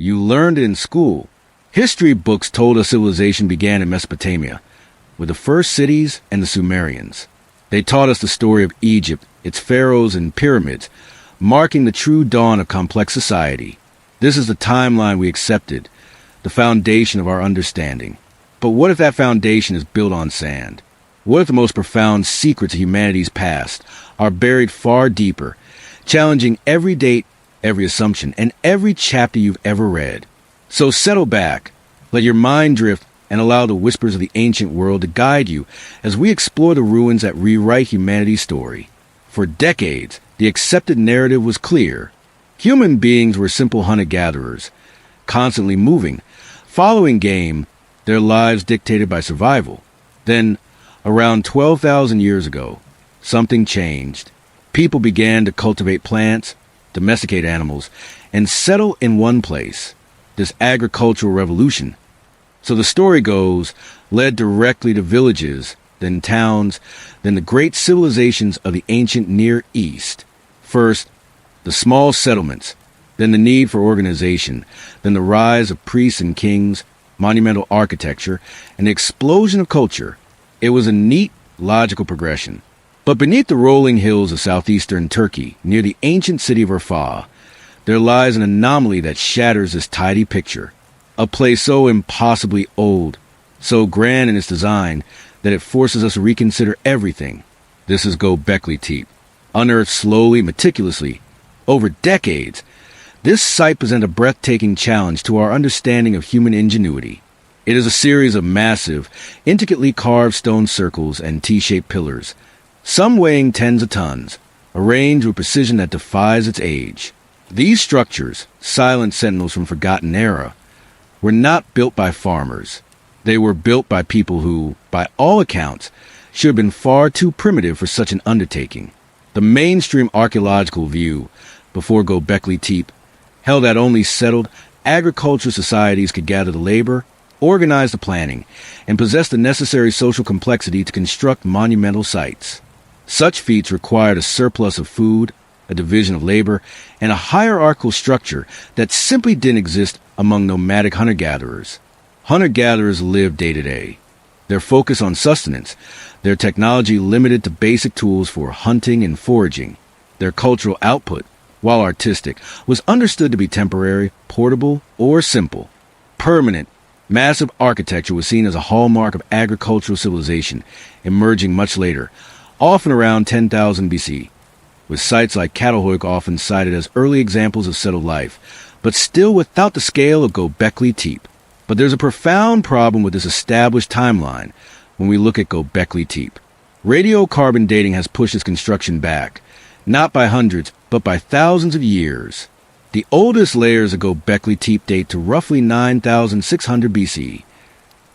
You learned it in school. History books told us civilization began in Mesopotamia, with the first cities and the Sumerians. They taught us the story of Egypt, its pharaohs and pyramids, marking the true dawn of complex society. This is the timeline we accepted, the foundation of our understanding. But what if that foundation is built on sand? What if the most profound secrets of humanity's past are buried far deeper, challenging every date, every assumption, and every chapter you've ever read? So settle back, let your mind drift, and allow the whispers of the ancient world to guide you as we explore the ruins that rewrite humanity's story. For decades, the accepted narrative was clear. Human beings were simple hunter-gatherers, constantly moving, following game, their lives dictated by survival. Then, around 12,000 years ago, something changed. People began to cultivate plants, domesticate animals, and settle in one place. This agricultural revolution, so the story goes, led directly to villages, then towns, then the great civilizations of the ancient Near East. First, the small settlements, then the need for organization, then the rise of priests and kings, monumental architecture, and the explosion of culture. It was a neat, logical progression. But beneath the rolling hills of southeastern Turkey, near the ancient city of Urfa, there lies an anomaly that shatters this tidy picture. A place so impossibly old, so grand in its design, that it forces us to reconsider everything. This is Göbekli Tepe. Unearthed slowly, meticulously, over decades, this site presents a breathtaking challenge to our understanding of human ingenuity. It is a series of massive, intricately carved stone circles and T-shaped pillars, some weighing tens of tons, arranged with precision that defies its age. These structures, silent sentinels from forgotten era, were not built by farmers. They were built by people who, by all accounts, should have been far too primitive for such an undertaking. The mainstream archaeological view, before Göbekli Tepe, held that only settled, agricultural societies could gather the labor, organize the planning, and possess the necessary social complexity to construct monumental sites. Such feats required a surplus of food, a division of labor, and a hierarchical structure that simply didn't exist among nomadic hunter-gatherers. Hunter-gatherers lived day to day. Their focus on sustenance, their technology limited to basic tools for hunting and foraging. Their cultural output, while artistic, was understood to be temporary, portable, or simple. Permanent, massive architecture was seen as a hallmark of agricultural civilization, emerging much later, often around 10,000 BC, with sites like Catalhoyuk often cited as early examples of settled life, but still without the scale of Göbekli Tepe. But there's a profound problem with this established timeline when we look at Göbekli Tepe. Radiocarbon dating has pushed its construction back, not by hundreds, but by thousands of years. The oldest layers of Göbekli Tepe date to roughly 9,600 BC,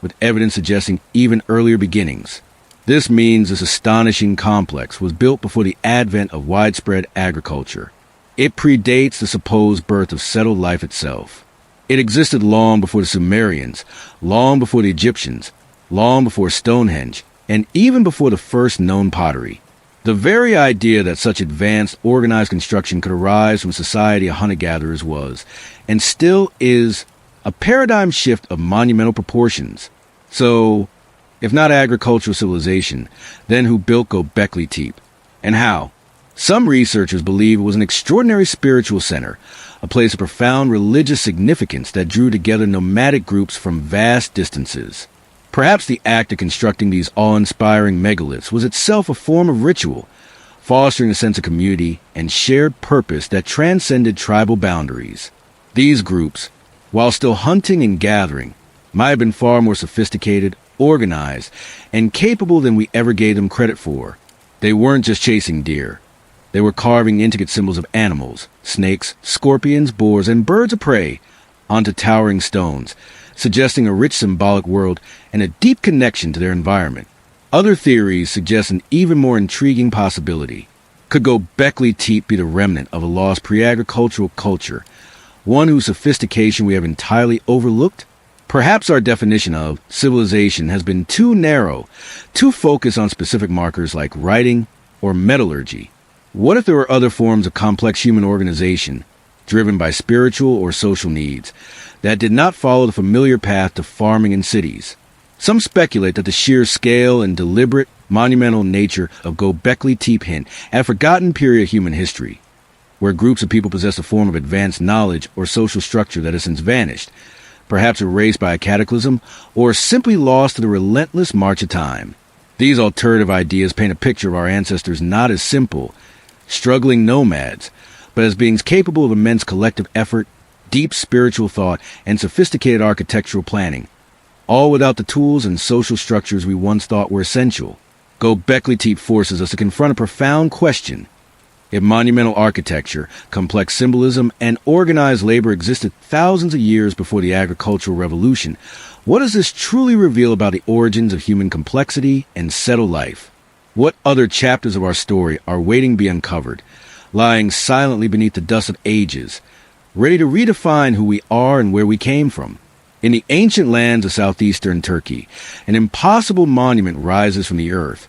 with evidence suggesting even earlier beginnings. This means this astonishing complex was built before the advent of widespread agriculture. It predates the supposed birth of settled life itself. It existed long before the Sumerians, long before the Egyptians, long before Stonehenge, and even before the first known pottery. The very idea that such advanced, organized construction could arise from a society of hunter-gatherers was, and still is, a paradigm shift of monumental proportions. So, if not agricultural civilization, then who built Göbekli Tepe? And how? Some researchers believe it was an extraordinary spiritual center, a place of profound religious significance that drew together nomadic groups from vast distances. Perhaps the act of constructing these awe-inspiring megaliths was itself a form of ritual, fostering a sense of community and shared purpose that transcended tribal boundaries. These groups, while still hunting and gathering, might have been far more sophisticated, organized, and capable than we ever gave them credit for. They weren't just chasing deer. They were carving intricate symbols of animals, snakes, scorpions, boars, and birds of prey onto towering stones, suggesting a rich symbolic world and a deep connection to their environment. Other theories suggest an even more intriguing possibility. Could Göbekli Tepe be the remnant of a lost pre-agricultural culture, one whose sophistication we have entirely overlooked? Perhaps our definition of civilization has been too narrow, too focused on specific markers like writing or metallurgy. What if there were other forms of complex human organization, driven by spiritual or social needs, that did not follow the familiar path to farming in cities. Some speculate that the sheer scale and deliberate, monumental nature of Göbekli Tepe hint at a forgotten period of human history, where groups of people possess a form of advanced knowledge or social structure that has since vanished, perhaps erased by a cataclysm, or simply lost to the relentless march of time. These alternative ideas paint a picture of our ancestors not as simple, struggling nomads, but as beings capable of immense collective effort, deep spiritual thought, and sophisticated architectural planning, all without the tools and social structures we once thought were essential. Göbekli Tepe forces us to confront a profound question. If monumental architecture, complex symbolism, and organized labor existed thousands of years before the agricultural revolution, what does this truly reveal about the origins of human complexity and settled life? What other chapters of our story are waiting to be uncovered, lying silently beneath the dust of ages, ready to redefine who we are and where we came from? In the ancient lands of southeastern Turkey, an impossible monument rises from the earth,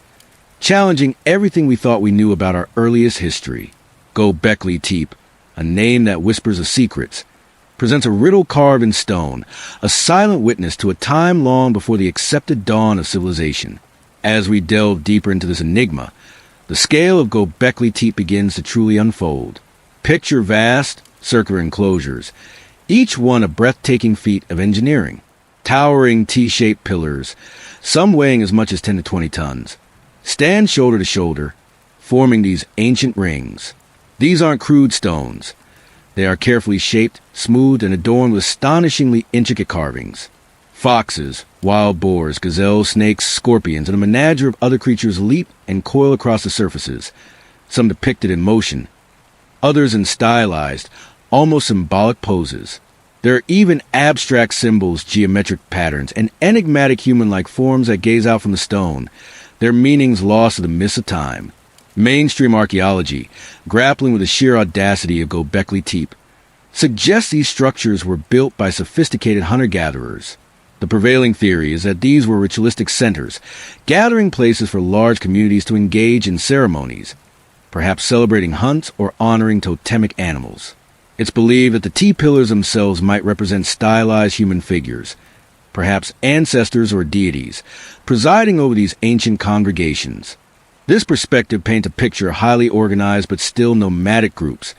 challenging everything we thought we knew about our earliest history. Göbekli Tepe, a name that whispers of secrets, presents a riddle carved in stone, a silent witness to a time long before the accepted dawn of civilization. As we delve deeper into this enigma, the scale of Göbekli Tepe begins to truly unfold. Picture vast, circular enclosures, each one a breathtaking feat of engineering. Towering T-shaped pillars, some weighing as much as 10 to 20 tons, stand shoulder to shoulder, forming these ancient rings. These aren't crude stones. They are carefully shaped, smoothed, and adorned with astonishingly intricate carvings. Foxes, wild boars, gazelles, snakes, scorpions, and a menagerie of other creatures leap and coil across the surfaces, some depicted in motion, others in stylized, almost symbolic poses. There are even abstract symbols, geometric patterns, and enigmatic human-like forms that gaze out from the stone, their meanings lost to the mists of time. Mainstream archaeology, grappling with the sheer audacity of Göbekli Tepe, suggests these structures were built by sophisticated hunter-gatherers. The prevailing theory is that these were ritualistic centers, gathering places for large communities to engage in ceremonies, perhaps celebrating hunts or honoring totemic animals. It's believed that the T-pillars themselves might represent stylized human figures, perhaps ancestors or deities, presiding over these ancient congregations. This perspective paints a picture of highly organized but still nomadic groups,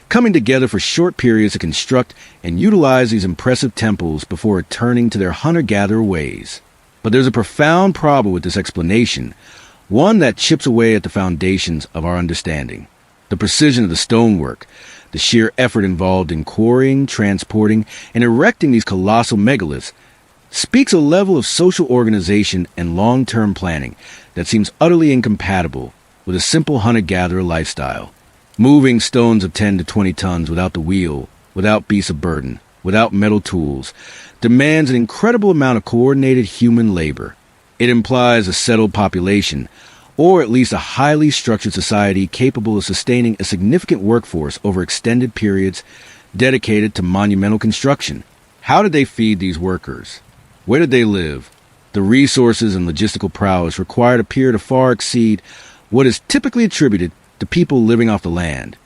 coming together for short periods to construct and utilize these impressive temples before returning to their hunter-gatherer ways. But there's a profound problem with this explanation, one that chips away at the foundations of our understanding. The precision of the stonework, the sheer effort involved in quarrying, transporting, and erecting these colossal megaliths speaks a level of social organization and long-term planning that seems utterly incompatible with a simple hunter-gatherer lifestyle. Moving stones of 10 to 20 tons without the wheel, without beasts of burden, without metal tools, demands an incredible amount of coordinated human labor. It implies a settled population, or at least a highly structured society capable of sustaining a significant workforce over extended periods dedicated to monumental construction. How did they feed these workers? Where did they live? The resources and logistical prowess required appear to far exceed what is typically attributed to people living off the land,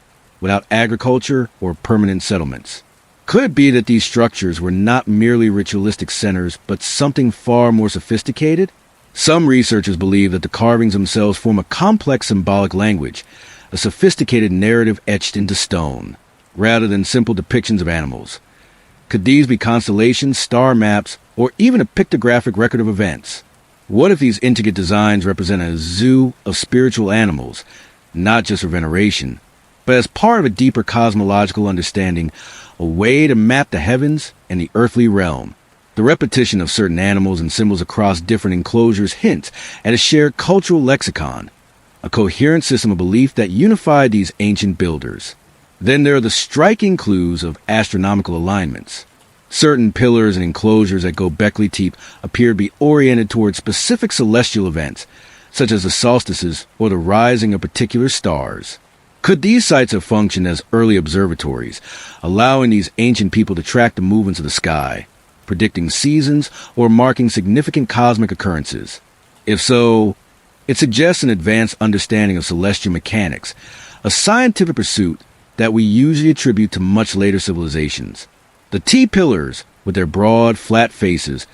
without agriculture or permanent settlements. Could it be that these structures were not merely ritualistic centers, but something far more sophisticated? Some researchers believe that the carvings themselves form a complex symbolic language, a sophisticated narrative etched into stone, rather than simple depictions of animals. Could these be constellations, star maps, or even a pictographic record of events? What if these intricate designs represent a zoo of spiritual animals, not just for veneration, but as part of a deeper cosmological understanding, a way to map the heavens and the earthly realm? The repetition of certain animals and symbols across different enclosures hints at a shared cultural lexicon, a coherent system of belief that unified these ancient builders. Then there are the striking clues of astronomical alignments. Certain pillars and enclosures at Göbekli Tepe appear to be oriented toward specific celestial events, such as the solstices or the rising of particular stars. Could these sites have functioned as early observatories, allowing these ancient people to track the movements of the sky, predicting seasons or marking significant cosmic occurrences? If so, it suggests an advanced understanding of celestial mechanics, a scientific pursuit that we usually attribute to much later civilizations. The T-pillars, with their broad, flat faces,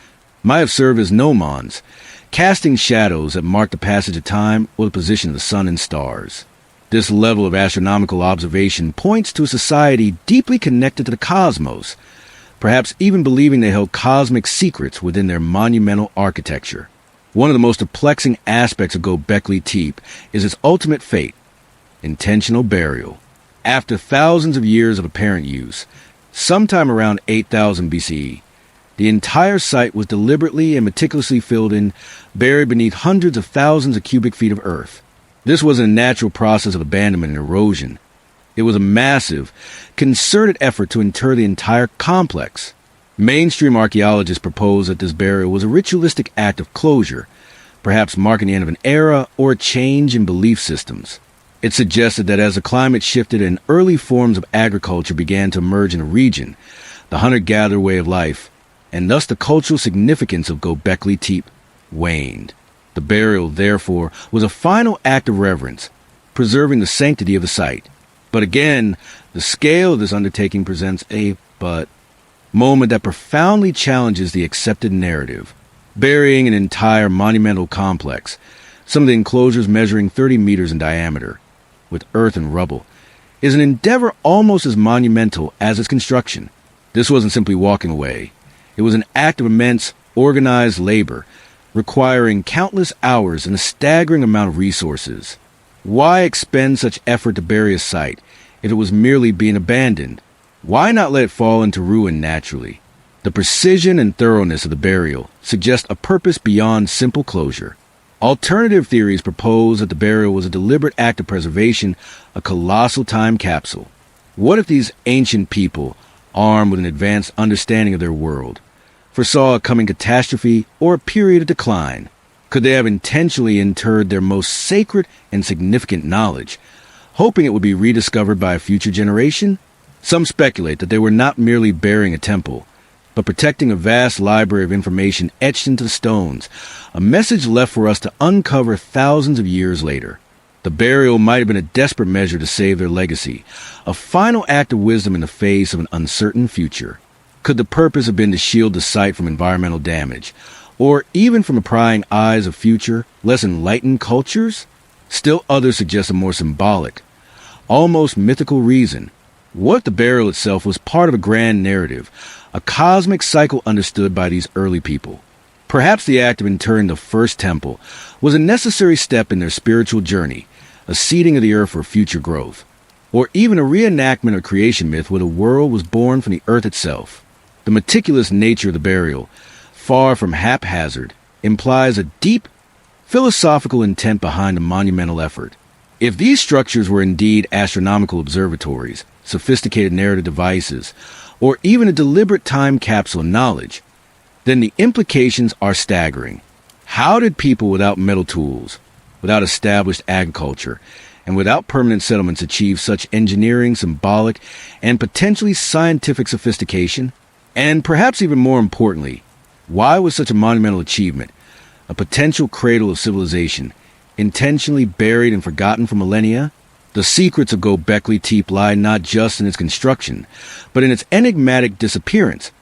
might have served as gnomons, casting shadows that marked the passage of time or the position of the sun and stars. This level of astronomical observation points to a society deeply connected to the cosmos, perhaps even believing they held cosmic secrets within their monumental architecture. One of the most perplexing aspects of Göbekli Tepe is its ultimate fate: intentional burial. After thousands of years of apparent use, sometime around 8000 BCE, the entire site was deliberately and meticulously filled in, buried beneath hundreds of thousands of cubic feet of earth. This wasn't a natural process of abandonment and erosion. It was a massive, concerted effort to inter the entire complex. Mainstream archaeologists propose that this burial was a ritualistic act of closure, perhaps marking the end of an era or a change in belief systems. It suggested that as the climate shifted and early forms of agriculture began to emerge in the region, the hunter-gatherer way of life, and thus the cultural significance of Göbekli Tepe, waned. The burial, therefore, was a final act of reverence, preserving the sanctity of the site. But again, the scale of this undertaking presents a moment that profoundly challenges the accepted narrative. Burying an entire monumental complex, some of the enclosures measuring 30 meters in diameter, with earth and rubble, is an endeavor almost as monumental as its construction. This wasn't simply walking away. It was an act of immense, organized labor, requiring countless hours and a staggering amount of resources. Why expend such effort to bury a site if it was merely being abandoned? Why not let it fall into ruin naturally? The precision and thoroughness of the burial suggest a purpose beyond simple closure. Alternative theories propose that the burial was a deliberate act of preservation, a colossal time capsule. What if these ancient people, armed with an advanced understanding of their world, foresaw a coming catastrophe or a period of decline? Could they have intentionally interred their most sacred and significant knowledge, hoping it would be rediscovered by a future generation? Some speculate that they were not merely burying a temple, but protecting a vast library of information etched into the stones, a message left for us to uncover thousands of years later. The burial might have been a desperate measure to save their legacy, a final act of wisdom in the face of an uncertain future. Could the purpose have been to shield the site from environmental damage, or even from the prying eyes of future, less enlightened cultures? Still others suggest a more symbolic, almost mythical reason. What if the burial itself was part of a grand narrative, a cosmic cycle understood by these early people? Perhaps the act of interring the first temple was a necessary step in their spiritual journey, a seeding of the earth for future growth, or even a reenactment of creation myth where the world was born from the earth itself. The meticulous nature of the burial, far from haphazard, implies a deep philosophical intent behind the monumental effort. If these structures were indeed astronomical observatories, sophisticated narrative devices, or even a deliberate time capsule of knowledge, then the implications are staggering. How did people without metal tools, without established agriculture, and without permanent settlements achieve such engineering, symbolic, and potentially scientific sophistication? And perhaps even more importantly, why was such a monumental achievement, a potential cradle of civilization, intentionally buried and forgotten for millennia? The secrets of Göbekli Tepe lie not just in its construction, but in its enigmatic disappearance,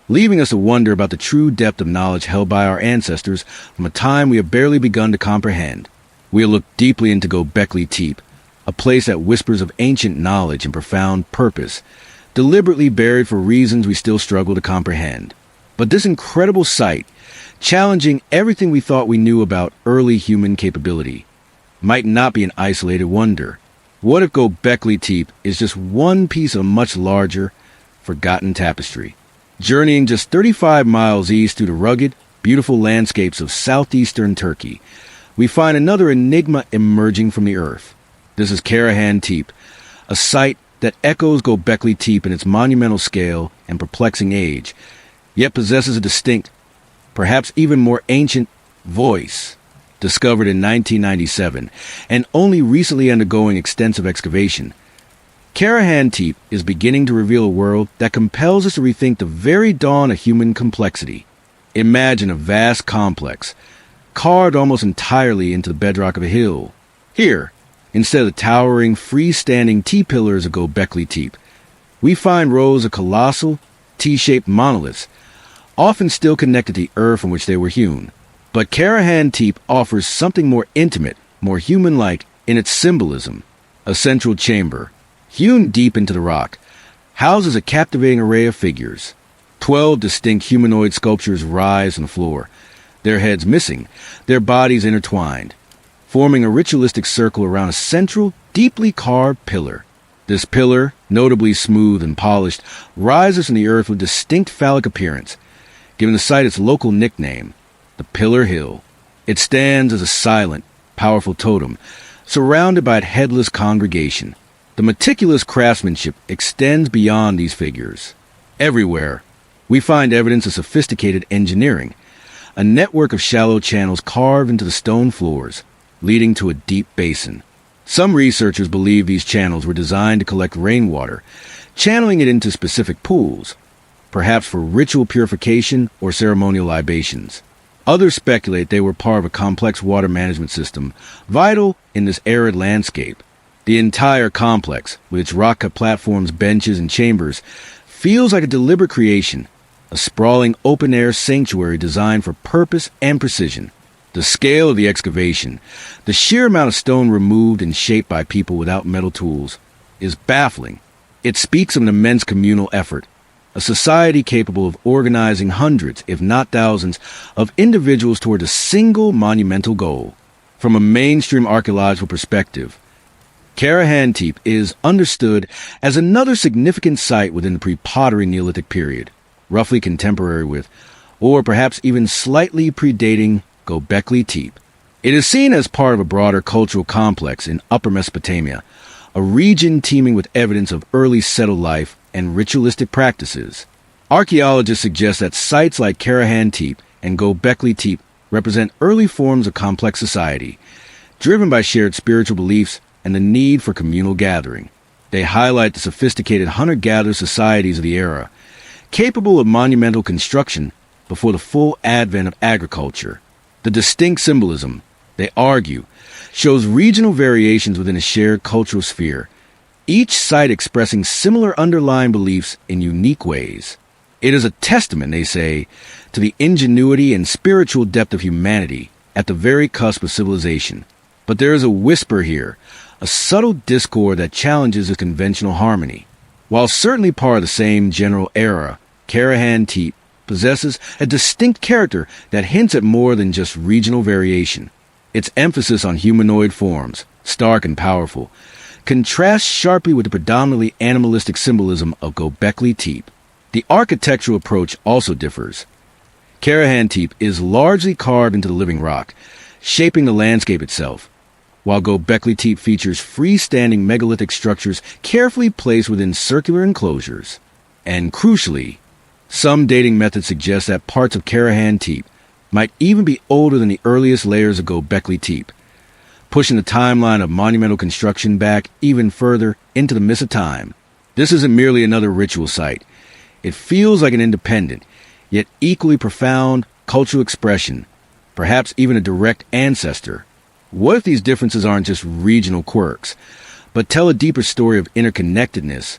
leaving us to wonder about the true depth of knowledge held by our ancestors from a time we have barely begun to comprehend. We'll look deeply into Göbekli Tepe, a place that whispers of ancient knowledge and profound purpose, deliberately buried for reasons we still struggle to comprehend. But this incredible site, challenging everything we thought we knew about early human capability, might not be an isolated wonder. What if Göbekli Tepe is just one piece of a much larger, forgotten tapestry? Journeying just 35 miles east through the rugged, beautiful landscapes of southeastern Turkey, we find another enigma emerging from the earth. This is Karahan Tepe, a site that echoes Göbekli Tepe in its monumental scale and perplexing age, yet possesses a distinct, perhaps even more ancient, voice. Discovered in 1997 and only recently undergoing extensive excavation, Karahan Tepe is beginning to reveal a world that compels us to rethink the very dawn of human complexity. Imagine a vast complex, carved almost entirely into the bedrock of a hill. Here, Instead of the towering, freestanding T-pillars of Göbekli Tepe, we find rows of colossal, T-shaped monoliths, often still connected to the earth from which they were hewn. But Karahan Tepe offers something more intimate, more human-like in its symbolism. A central chamber, hewn deep into the rock, houses a captivating array of figures. 12 distinct humanoid sculptures rise on the floor, their heads missing, their bodies intertwined, forming a ritualistic circle around a central, deeply carved pillar. This pillar, notably smooth and polished, rises from the earth with distinct phallic appearance, giving the site its local nickname, the Pillar Hill. It stands as a silent, powerful totem, surrounded by a headless congregation. The meticulous craftsmanship extends beyond these figures. Everywhere, we find evidence of sophisticated engineering, a network of shallow channels carved into the stone floors, leading to a deep basin. Some researchers believe these channels were designed to collect rainwater, channeling it into specific pools, perhaps for ritual purification or ceremonial libations. Others speculate they were part of a complex water management system, vital in this arid landscape. The entire complex, with its rock-cut platforms, benches, and chambers, feels like a deliberate creation, a sprawling open-air sanctuary designed for purpose and precision. The scale of the excavation, the sheer amount of stone removed and shaped by people without metal tools, is baffling. It speaks of an immense communal effort, a society capable of organizing hundreds, if not thousands, of individuals toward a single monumental goal. From a mainstream archaeological perspective, Karahan Tepe is understood as another significant site within the pre-pottery Neolithic period, roughly contemporary with, or perhaps even slightly predating, Göbekli Tepe. It is seen as part of a broader cultural complex in Upper Mesopotamia, a region teeming with evidence of early settled life and ritualistic practices. Archaeologists suggest that sites like Karahan Tepe and Göbekli Tepe represent early forms of complex society, driven by shared spiritual beliefs and the need for communal gathering. They highlight the sophisticated hunter-gatherer societies of the era, capable of monumental construction before the full advent of agriculture. The distinct symbolism, they argue, shows regional variations within a shared cultural sphere, each site expressing similar underlying beliefs in unique ways. It is a testament, they say, to the ingenuity and spiritual depth of humanity at the very cusp of civilization. But there is a whisper here, a subtle discord that challenges the conventional harmony. While certainly part of the same general era, Karahan Tepe possesses a distinct character that hints at more than just regional variation. Its emphasis on humanoid forms, stark and powerful, contrasts sharply with the predominantly animalistic symbolism of Göbekli Tepe. The architectural approach also differs. Karahan Tepe is largely carved into the living rock, shaping the landscape itself, while Göbekli Tepe features freestanding megalithic structures carefully placed within circular enclosures. And crucially, some dating methods suggest that parts of Karahan Tepe might even be older than the earliest layers of Göbekli Tepe, pushing the timeline of monumental construction back even further into the mist of time. This isn't merely another ritual site. It feels like an independent, yet equally profound cultural expression, perhaps even a direct ancestor. What if these differences aren't just regional quirks, but tell a deeper story of interconnectedness,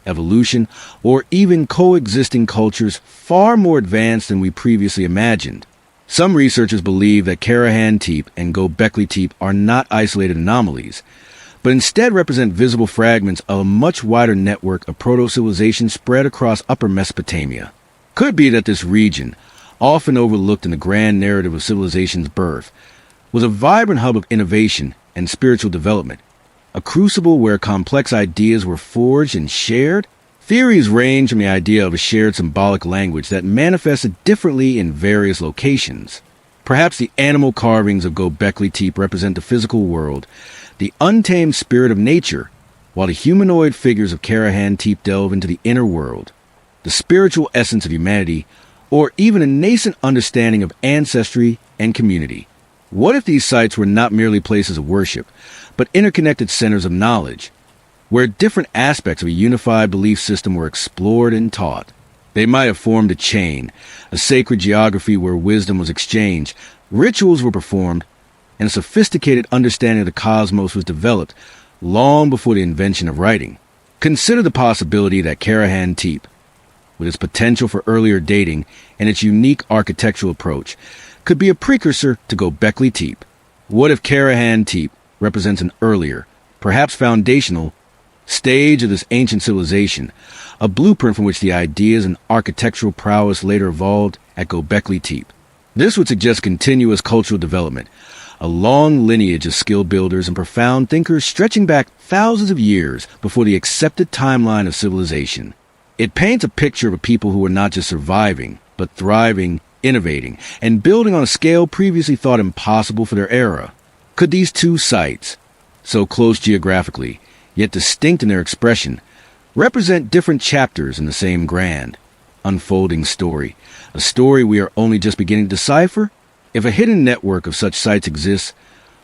evolution, or even coexisting cultures far more advanced than we previously imagined? Some researchers believe that Karahan Tepe and Göbekli Tepe are not isolated anomalies, but instead represent visible fragments of a much wider network of proto-civilizations spread across Upper Mesopotamia. Could be that this region, often overlooked in the grand narrative of civilization's birth, was a vibrant hub of innovation and spiritual development, a crucible where complex ideas were forged and shared. Theories range from the idea of a shared symbolic language that manifested differently in various locations. Perhaps the animal carvings of Göbekli Tepe represent the physical world, the untamed spirit of nature, while the humanoid figures of Karahan Tepe delve into the inner world, the spiritual essence of humanity, or even a nascent understanding of ancestry and community. What if these sites were not merely places of worship, but interconnected centers of knowledge, where different aspects of a unified belief system were explored and taught? They might have formed a chain, a sacred geography where wisdom was exchanged, rituals were performed, and a sophisticated understanding of the cosmos was developed long before the invention of writing. Consider the possibility that Karahan-Tepe, with its potential for earlier dating and its unique architectural approach, could be a precursor to Göbekli Tepe. What if Karahan-Tepe represents an earlier, perhaps foundational, stage of this ancient civilization, a blueprint from which the ideas and architectural prowess later evolved at Göbekli Tepe? This would suggest continuous cultural development, a long lineage of skilled builders and profound thinkers stretching back thousands of years before the accepted timeline of civilization. It paints a picture of a people who were not just surviving, but thriving, innovating, and building on a scale previously thought impossible for their era. Could these two sites, so close geographically, yet distinct in their expression, represent different chapters in the same grand, unfolding story, a story we are only just beginning to decipher? If a hidden network of such sites exists,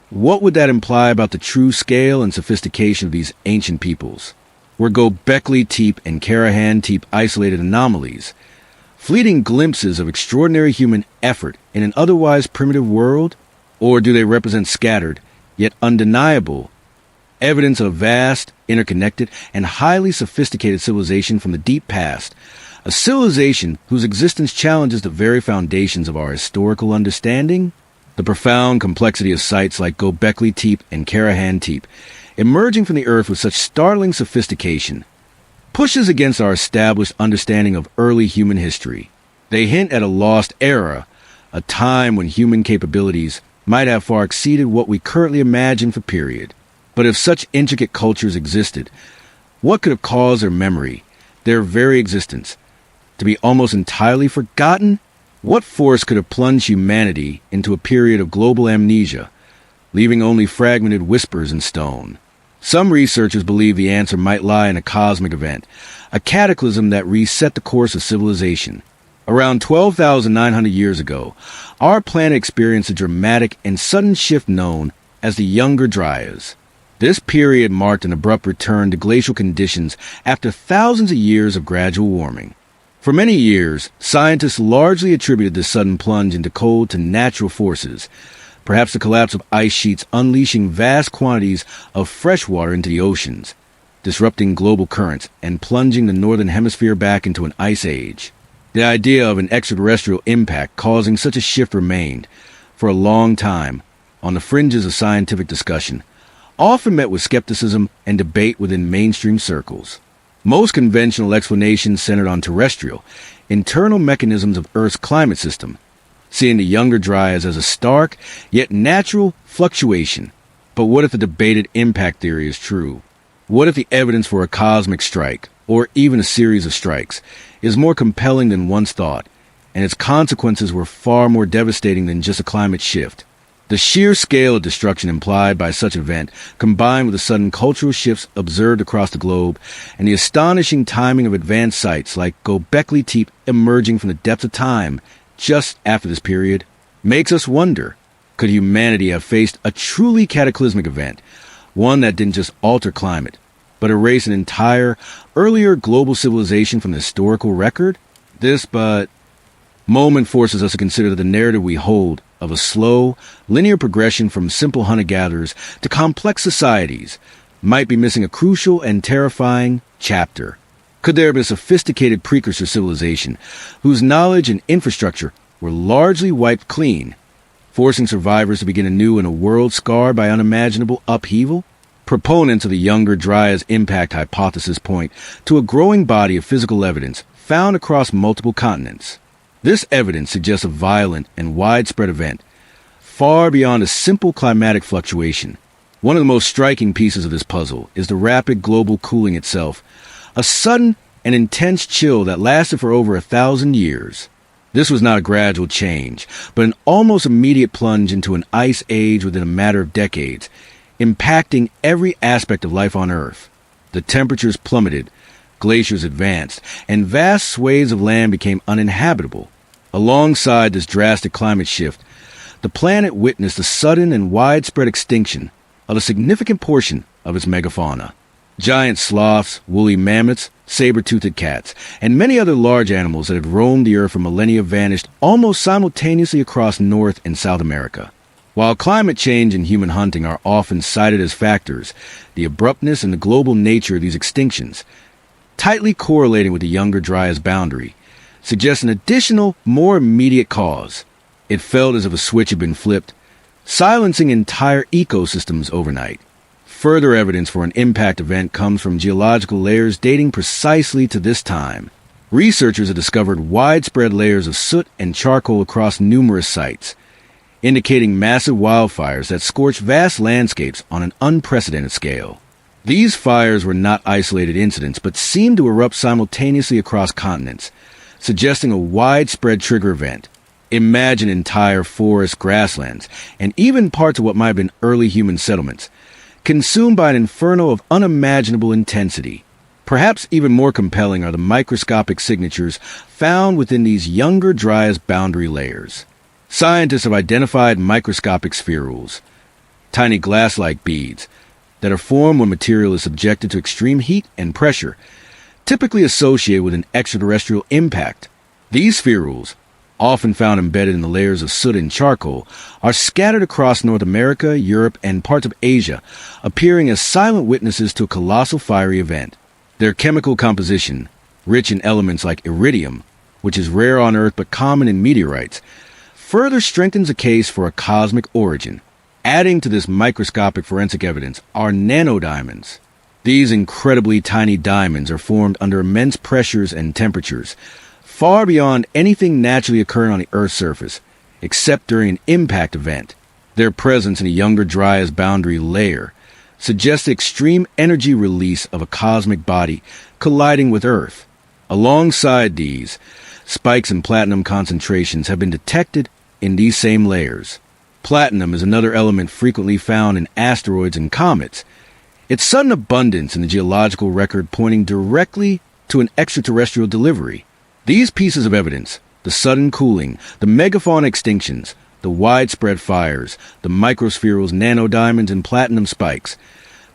what would that imply about the true scale and sophistication of these ancient peoples? Were Göbekli Tepe and Karahan-Tepe isolated anomalies, fleeting glimpses of extraordinary human effort in an otherwise primitive world? Or do they represent scattered, yet undeniable, evidence of vast, interconnected, and highly sophisticated civilization from the deep past, a civilization whose existence challenges the very foundations of our historical understanding? The profound complexity of sites like Göbekli Tepe and Karahan-Tepe, emerging from the earth with such startling sophistication, pushes against our established understanding of early human history. They hint at a lost era, a time when human capabilities might have far exceeded what we currently imagine for period. But if such intricate cultures existed, what could have caused their memory, their very existence, to be almost entirely forgotten? What force could have plunged humanity into a period of global amnesia, leaving only fragmented whispers in stone? Some researchers believe the answer might lie in a cosmic event, a cataclysm that reset the course of civilization. Around 12,900 years ago, our planet experienced a dramatic and sudden shift known as the Younger Dryas. This period marked an abrupt return to glacial conditions after thousands of years of gradual warming. For many years, scientists largely attributed this sudden plunge into cold to natural forces, perhaps the collapse of ice sheets unleashing vast quantities of fresh water into the oceans, disrupting global currents and plunging the northern hemisphere back into an ice age. The idea of an extraterrestrial impact causing such a shift remained, for a long time, on the fringes of scientific discussion, often met with skepticism and debate within mainstream circles. Most conventional explanations centered on terrestrial, internal mechanisms of Earth's climate system, seeing the Younger Dryas as a stark, yet natural fluctuation. But what if the debated impact theory is true? What if the evidence for a cosmic strike, or even a series of strikes, is more compelling than once thought, and its consequences were far more devastating than just a climate shift? The sheer scale of destruction implied by such an event, combined with the sudden cultural shifts observed across the globe, and the astonishing timing of advanced sites like Göbekli Tepe emerging from the depths of time just after this period, makes us wonder, could humanity have faced a truly cataclysmic event, one that didn't just alter climate, but erase an entire, earlier global civilization from the historical record? This moment forces us to consider the narrative we hold of a slow, linear progression from simple hunter-gatherers to complex societies might be missing a crucial and terrifying chapter. Could there be a sophisticated precursor civilization whose knowledge and infrastructure were largely wiped clean, forcing survivors to begin anew in a world scarred by unimaginable upheaval? Proponents of the Younger Dryas impact hypothesis point to a growing body of physical evidence found across multiple continents. This evidence suggests a violent and widespread event, far beyond a simple climatic fluctuation. One of the most striking pieces of this puzzle is the rapid global cooling itself, a sudden and intense chill that lasted for over 1,000 years. This was not a gradual change, but an almost immediate plunge into an ice age within a matter of decades, impacting every aspect of life on Earth. The temperatures plummeted, glaciers advanced, and vast swathes of land became uninhabitable. Alongside this drastic climate shift, the planet witnessed the sudden and widespread extinction of a significant portion of its megafauna. Giant sloths, woolly mammoths, saber-toothed cats, and many other large animals that had roamed the earth for millennia vanished almost simultaneously across North and South America. While climate change and human hunting are often cited as factors, the abruptness and the global nature of these extinctions, tightly correlating with the Younger Dryas boundary, suggests an additional, more immediate cause. It felt as if a switch had been flipped, silencing entire ecosystems overnight. Further evidence for an impact event comes from geological layers dating precisely to this time. Researchers have discovered widespread layers of soot and charcoal across numerous sites, indicating massive wildfires that scorched vast landscapes on an unprecedented scale. These fires were not isolated incidents, but seemed to erupt simultaneously across continents, suggesting a widespread trigger event. Imagine entire forests, grasslands, and even parts of what might have been early human settlements, consumed by an inferno of unimaginable intensity. Perhaps even more compelling are the microscopic signatures found within these Younger Dryas boundary layers. Scientists have identified microscopic spherules, tiny glass-like beads, that are formed when material is subjected to extreme heat and pressure, typically associated with an extraterrestrial impact. These spherules, often found embedded in the layers of soot and charcoal, are scattered across North America, Europe, and parts of Asia, appearing as silent witnesses to a colossal fiery event. Their chemical composition, rich in elements like iridium, which is rare on Earth but common in meteorites, further strengthens a case for a cosmic origin. Adding to this microscopic forensic evidence are nanodiamonds. These incredibly tiny diamonds are formed under immense pressures and temperatures, far beyond anything naturally occurring on the Earth's surface, except during an impact event. Their presence in the Younger Dryas boundary layer suggests the extreme energy release of a cosmic body colliding with Earth. Alongside these, spikes in platinum concentrations have been detected in these same layers. Platinum is another element frequently found in asteroids and comets, its sudden abundance in the geological record pointing directly to an extraterrestrial delivery. These pieces of evidence, the sudden cooling, the megafauna extinctions, the widespread fires, the microspherules, nanodiamonds, and platinum spikes,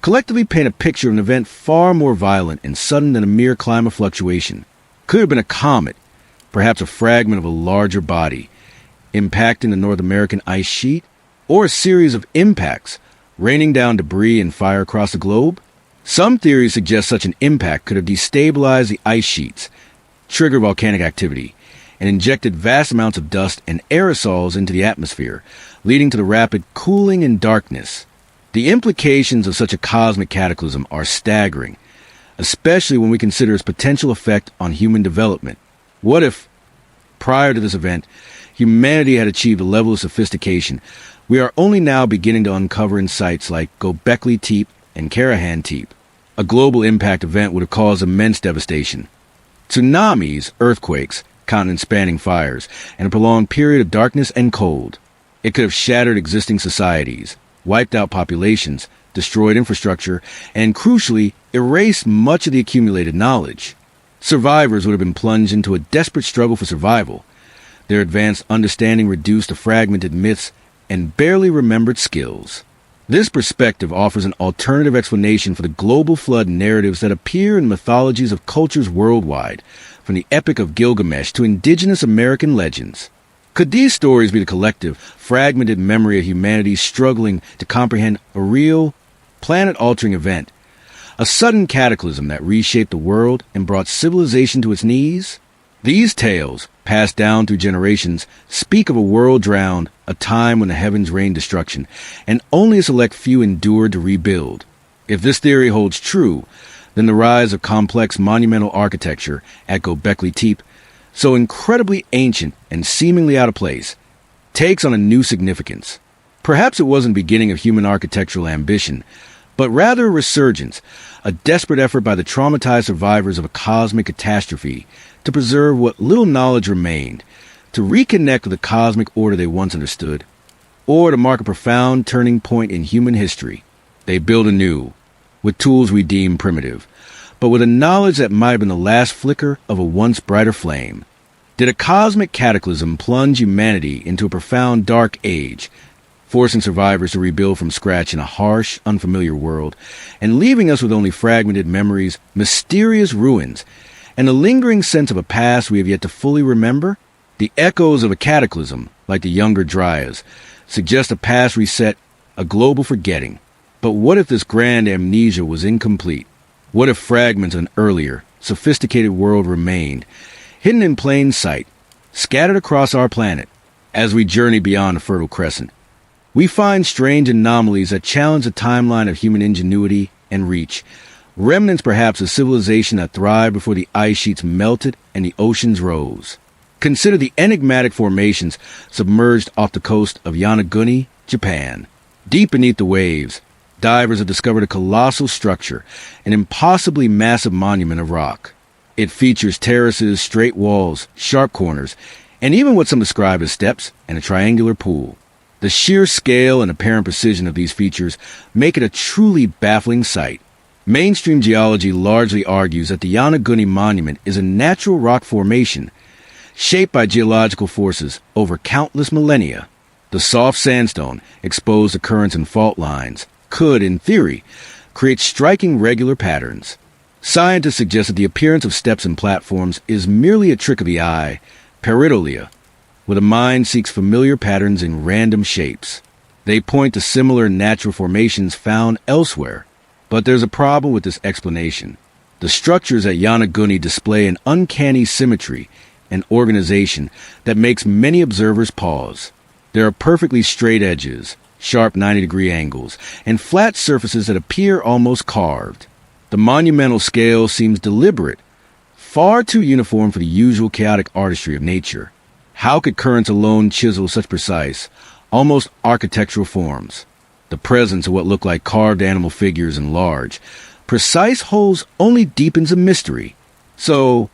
collectively paint a picture of an event far more violent and sudden than a mere climate fluctuation. Could have been a comet, perhaps a fragment of a larger body, impacting the North American ice sheet, or a series of impacts, raining down debris and fire across the globe. Some theories suggest such an impact could have destabilized the ice sheets, triggered volcanic activity, and injected vast amounts of dust and aerosols into the atmosphere, leading to the rapid cooling and darkness. The implications of such a cosmic cataclysm are staggering, especially when we consider its potential effect on human development. What if, prior to this event, humanity had achieved a level of sophistication we are only now beginning to uncover in sites like Göbekli Tepe and Karahan Tepe? A global impact event would have caused immense devastation. Tsunamis, earthquakes, continent-spanning fires, and a prolonged period of darkness and cold. It could have shattered existing societies, wiped out populations, destroyed infrastructure, and crucially, erased much of the accumulated knowledge. Survivors would have been plunged into a desperate struggle for survival, their advanced understanding reduced to fragmented myths and barely remembered skills. This perspective offers an alternative explanation for the global flood narratives that appear in mythologies of cultures worldwide, from the Epic of Gilgamesh to indigenous American legends. Could these stories be the collective, fragmented memory of humanity struggling to comprehend a real, planet-altering event, a sudden cataclysm that reshaped the world and brought civilization to its knees? These tales, passed down through generations, speak of a world drowned, a time when the heavens rained destruction, and only a select few endured to rebuild. If this theory holds true, then the rise of complex monumental architecture at Göbekli Tepe, so incredibly ancient and seemingly out of place, takes on a new significance. Perhaps it wasn't the beginning of human architectural ambition, but rather a resurgence, a desperate effort by the traumatized survivors of a cosmic catastrophe to preserve what little knowledge remained, to reconnect with the cosmic order they once understood, or to mark a profound turning point in human history. They build anew, with tools we deem primitive, but with a knowledge that might have been the last flicker of a once brighter flame. Did a cosmic cataclysm plunge humanity into a profound dark age, forcing survivors to rebuild from scratch in a harsh, unfamiliar world, and leaving us with only fragmented memories, mysterious ruins, and a lingering sense of a past we have yet to fully remember? The echoes of a cataclysm, like the Younger Dryas, suggest a past reset, a global forgetting. But what if this grand amnesia was incomplete? What if fragments of an earlier, sophisticated world remained, hidden in plain sight, scattered across our planet? As we journey beyond the Fertile Crescent, we find strange anomalies that challenge the timeline of human ingenuity and reach, remnants perhaps of civilization that thrived before the ice sheets melted and the oceans rose. Consider the enigmatic formations submerged off the coast of Yonaguni, Japan. Deep beneath the waves, divers have discovered a colossal structure, an impossibly massive monument of rock. It features terraces, straight walls, sharp corners, and even what some describe as steps and a triangular pool. The sheer scale and apparent precision of these features make it a truly baffling sight. Mainstream geology largely argues that the Yonaguni Monument is a natural rock formation, shaped by geological forces over countless millennia. The soft sandstone, exposed to currents and fault lines, could, in theory, create striking regular patterns. Scientists suggest that the appearance of steps and platforms is merely a trick of the eye, pareidolia, where the mind seeks familiar patterns in random shapes. They point to similar natural formations found elsewhere. But there's a problem with this explanation. The structures at Yonaguni display an uncanny symmetry and organization that makes many observers pause. There are perfectly straight edges, sharp 90-degree angles, and flat surfaces that appear almost carved. The monumental scale seems deliberate, far too uniform for the usual chaotic artistry of nature. How could currents alone chisel such precise, almost architectural forms? The presence of what look like carved animal figures in large, precise holes only deepens the mystery. So,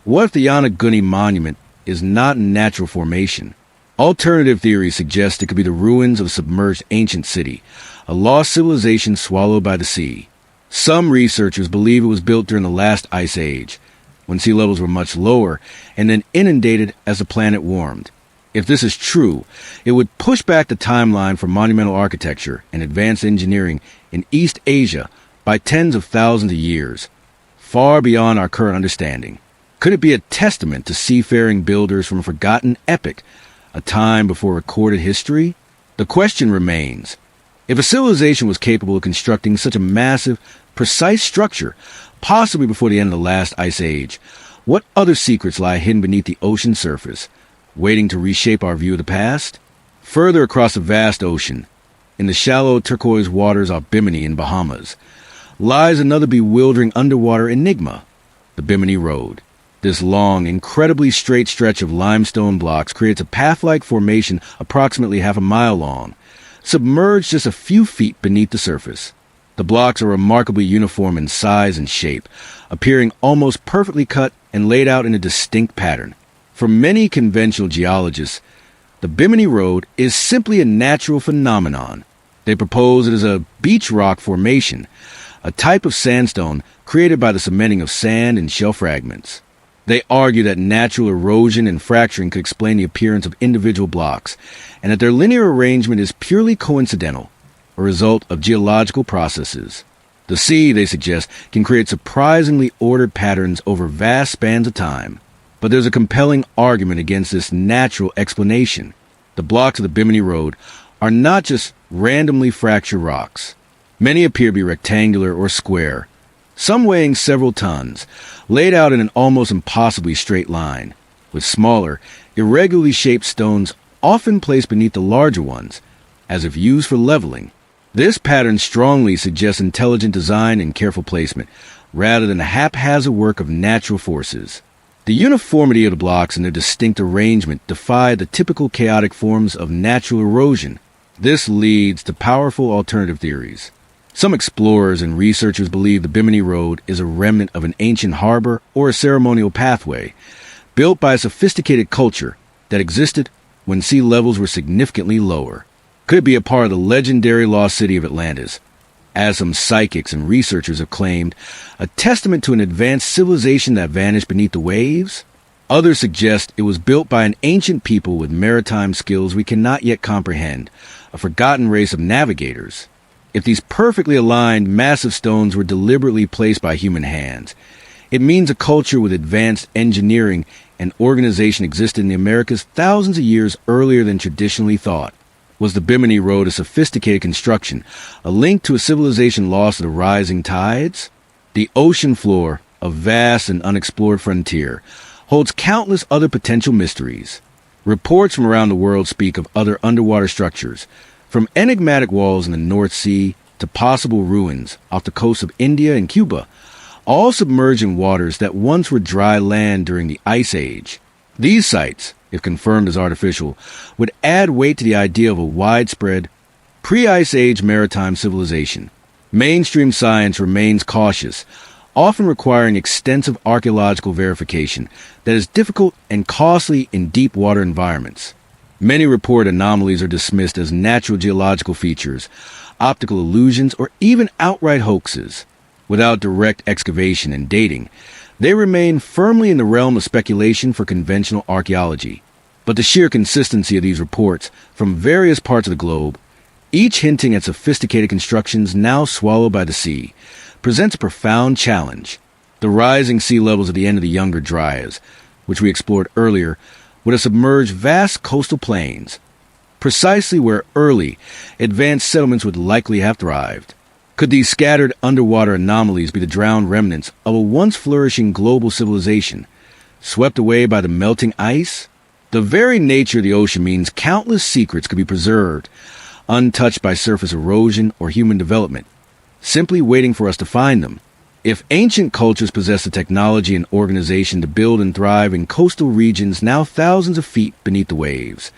what if the Yonaguni Monument is not a natural formation? Alternative theories suggest it could be the ruins of a submerged ancient city, a lost civilization swallowed by the sea. Some researchers believe it was built during the last ice age, when sea levels were much lower, and then inundated as the planet warmed. If this is true, it would push back the timeline for monumental architecture and advanced engineering in East Asia by tens of thousands of years, far beyond our current understanding. Could it be a testament to seafaring builders from a forgotten epoch, a time before recorded history? The question remains, if a civilization was capable of constructing such a massive, precise structure, possibly before the end of the last ice age, what other secrets lie hidden beneath the ocean surface, waiting to reshape our view of the past? Further across the vast ocean, in the shallow turquoise waters of Bimini in Bahamas, lies another bewildering underwater enigma, the Bimini Road. This long, incredibly straight stretch of limestone blocks creates a path-like formation approximately half a mile long, submerged just a few feet beneath the surface. The blocks are remarkably uniform in size and shape, appearing almost perfectly cut and laid out in a distinct pattern. For many conventional geologists, the Bimini Road is simply a natural phenomenon. They propose it is a beach rock formation, a type of sandstone created by the cementing of sand and shell fragments. They argue that natural erosion and fracturing could explain the appearance of individual blocks, and that their linear arrangement is purely coincidental, a result of geological processes. The sea, they suggest, can create surprisingly ordered patterns over vast spans of time. But there's a compelling argument against this natural explanation. The blocks of the Bimini Road are not just randomly fractured rocks. Many appear to be rectangular or square, some weighing several tons, laid out in an almost impossibly straight line, with smaller, irregularly shaped stones often placed beneath the larger ones, as if used for leveling. This pattern strongly suggests intelligent design and careful placement, rather than the haphazard work of natural forces. The uniformity of the blocks and their distinct arrangement defy the typical chaotic forms of natural erosion. This leads to powerful alternative theories. Some explorers and researchers believe the Bimini Road is a remnant of an ancient harbor or a ceremonial pathway, built by a sophisticated culture that existed when sea levels were significantly lower. Could it be a part of the legendary lost city of Atlantis? As some psychics and researchers have claimed, a testament to an advanced civilization that vanished beneath the waves? Others suggest it was built by an ancient people with maritime skills we cannot yet comprehend, a forgotten race of navigators. If these perfectly aligned, massive stones were deliberately placed by human hands, it means a culture with advanced engineering and organization existed in the Americas thousands of years earlier than traditionally thought. Was the Bimini Road a sophisticated construction, a link to a civilization lost to the rising tides? The ocean floor, a vast and unexplored frontier, holds countless other potential mysteries. Reports from around the world speak of other underwater structures, from enigmatic walls in the North Sea to possible ruins off the coast of India and Cuba, all submerged in waters that once were dry land during the Ice Age. These sites, if confirmed as artificial, would add weight to the idea of a widespread, pre-Ice Age maritime civilization. Mainstream science remains cautious, often requiring extensive archaeological verification that is difficult and costly in deep water environments. Many report anomalies are dismissed as natural geological features, optical illusions, or even outright hoaxes. Without direct excavation and dating, they remain firmly in the realm of speculation for conventional archaeology. But the sheer consistency of these reports from various parts of the globe, each hinting at sophisticated constructions now swallowed by the sea, presents a profound challenge. The rising sea levels at the end of the Younger Dryas, which we explored earlier, would have submerged vast coastal plains, precisely where early, advanced settlements would likely have thrived. Could these scattered underwater anomalies be the drowned remnants of a once flourishing global civilization, swept away by the melting ice? The very nature of the ocean means countless secrets could be preserved, untouched by surface erosion or human development, simply waiting for us to find them. If ancient cultures possessed the technology and organization to build and thrive in coastal regions now thousands of feet beneath the waves,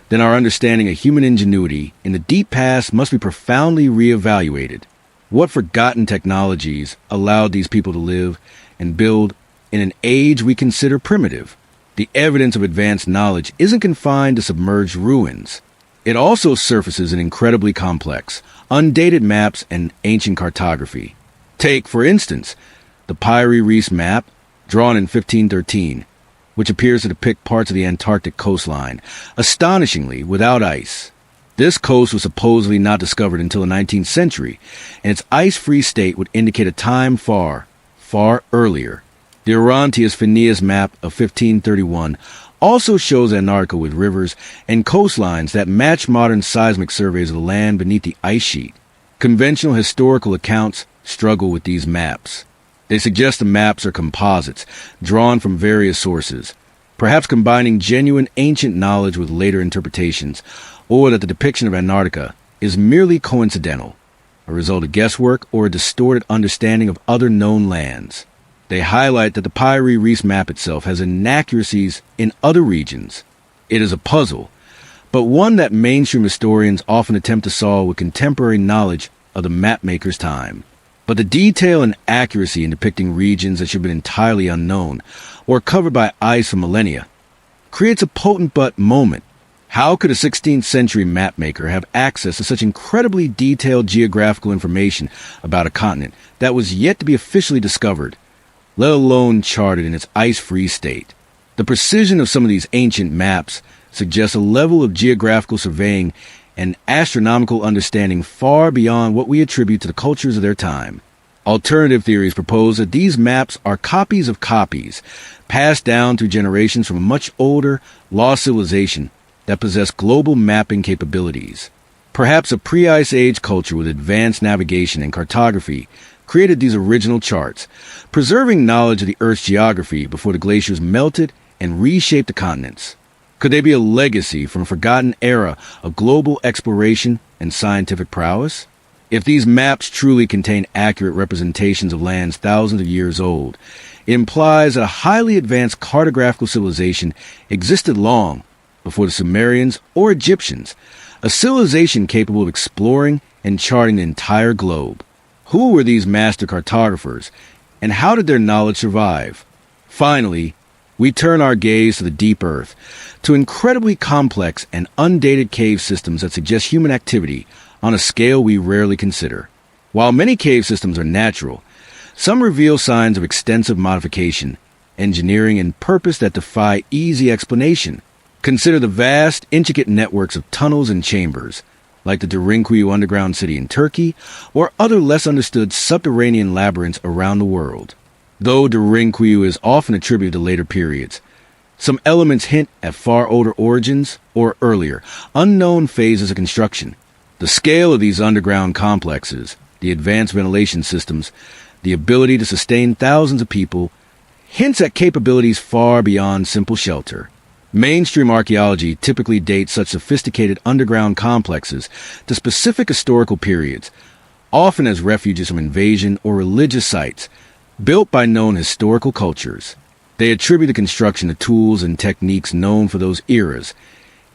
then our understanding of human ingenuity in the deep past must be profoundly reevaluated. What forgotten technologies allowed these people to live and build in an age we consider primitive? The evidence of advanced knowledge isn't confined to submerged ruins. It also surfaces in incredibly complex, undated maps and ancient cartography. Take, for instance, the Pyrie Reis map, drawn in 1513, which appears to depict parts of the Antarctic coastline, astonishingly without ice. This coast was supposedly not discovered until the 19th century, and its ice-free state would indicate a time far, far earlier. The Orontius Phineas map of 1531 also shows Antarctica with rivers and coastlines that match modern seismic surveys of the land beneath the ice sheet. Conventional historical accounts struggle with these maps. They suggest the maps are composites, drawn from various sources, perhaps combining genuine ancient knowledge with later interpretations, or that the depiction of Antarctica is merely coincidental, a result of guesswork or a distorted understanding of other known lands. They highlight that the Pyrie Reis map itself has inaccuracies in other regions. It is a puzzle, but one that mainstream historians often attempt to solve with contemporary knowledge of the mapmaker's time. But the detail and accuracy in depicting regions that should have been entirely unknown or covered by ice for millennia creates a potent but moment. How could a 16th century mapmaker have access to such incredibly detailed geographical information about a continent that was yet to be officially discovered, let alone charted in its ice-free state? The precision of some of these ancient maps suggests a level of geographical surveying and astronomical understanding far beyond what we attribute to the cultures of their time. Alternative theories propose that these maps are copies of copies, passed down through generations from a much older, lost civilization that possessed global mapping capabilities. Perhaps a pre-Ice Age culture with advanced navigation and cartography created these original charts, preserving knowledge of the Earth's geography before the glaciers melted and reshaped the continents. Could they be a legacy from a forgotten era of global exploration and scientific prowess? If these maps truly contain accurate representations of lands thousands of years old, it implies that a highly advanced cartographical civilization existed long before the Sumerians or Egyptians, a civilization capable of exploring and charting the entire globe. Who were these master cartographers, and how did their knowledge survive? Finally, we turn our gaze to the deep earth, to incredibly complex and undated cave systems that suggest human activity on a scale we rarely consider. While many cave systems are natural, some reveal signs of extensive modification, engineering, and purpose that defy easy explanation. Consider the vast, intricate networks of tunnels and chambers, like the Derinkuyu underground city in Turkey, or other less understood subterranean labyrinths around the world. Though Derinkuyu is often attributed to later periods, Some elements hint at far older origins or earlier, unknown phases of construction. The scale of these underground complexes, the advanced ventilation systems, the ability to sustain thousands of people, hints at capabilities far beyond simple shelter. Mainstream archaeology typically dates such sophisticated underground complexes to specific historical periods, often as refuges from invasion or religious sites, built by known historical cultures. They attribute the construction to tools and techniques known for those eras,